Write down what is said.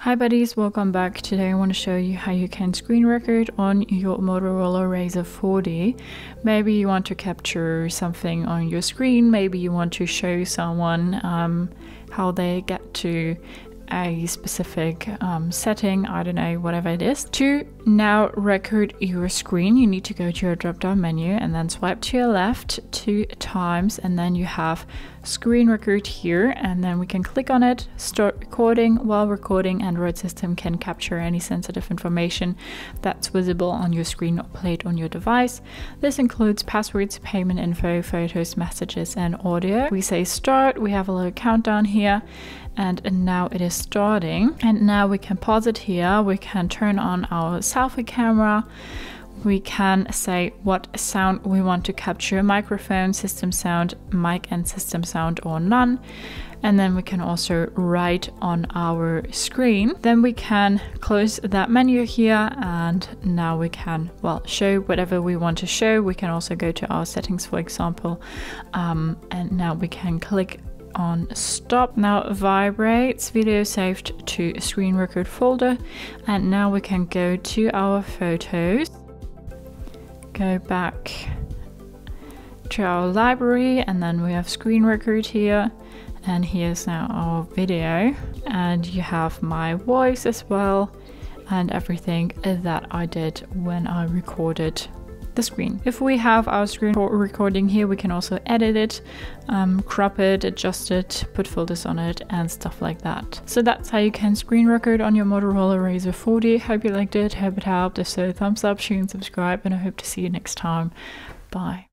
Hi buddies, welcome back. Today I want to show you how you can screen record on your Motorola Razr 4D. Maybe you want to capture something on your screen, maybe you want to show someone how they get to a specific setting, I don't know, whatever it is. To now record your screen, you need to go to your drop down menu and then swipe to your left 2 times, and then you have screen record here, and then we can click on it, start recording. While recording, Android system can capture any sensitive information that's visible on your screen or played on your device. This includes passwords, payment info, photos, messages and audio. We say start, we have a little countdown here, and now it is starting. And now we can pause it here, we can turn on our selfie camera, we can say what sound we want to capture: microphone, system sound, mic and system sound, or none. And then we can also write on our screen. Then we can close that menu here, and now we can, well, show whatever we want to show. We can also go to our settings, for example, and now we can click on stop. Now it vibrates, video saved to screen record folder, and now we can go to our photos, go back to our library, and then we have screen record here, and here's now our video, and you have my voice as well and everything that I did when I recorded the screen. If we have our screen recording here, we can also edit it, crop it, adjust it, put filters on it and stuff like that. So that's how you can screen record on your Motorola Razr 4D. Hope you liked it, hope it helped. If so, thumbs up, share and subscribe, and I hope to see you next time. Bye.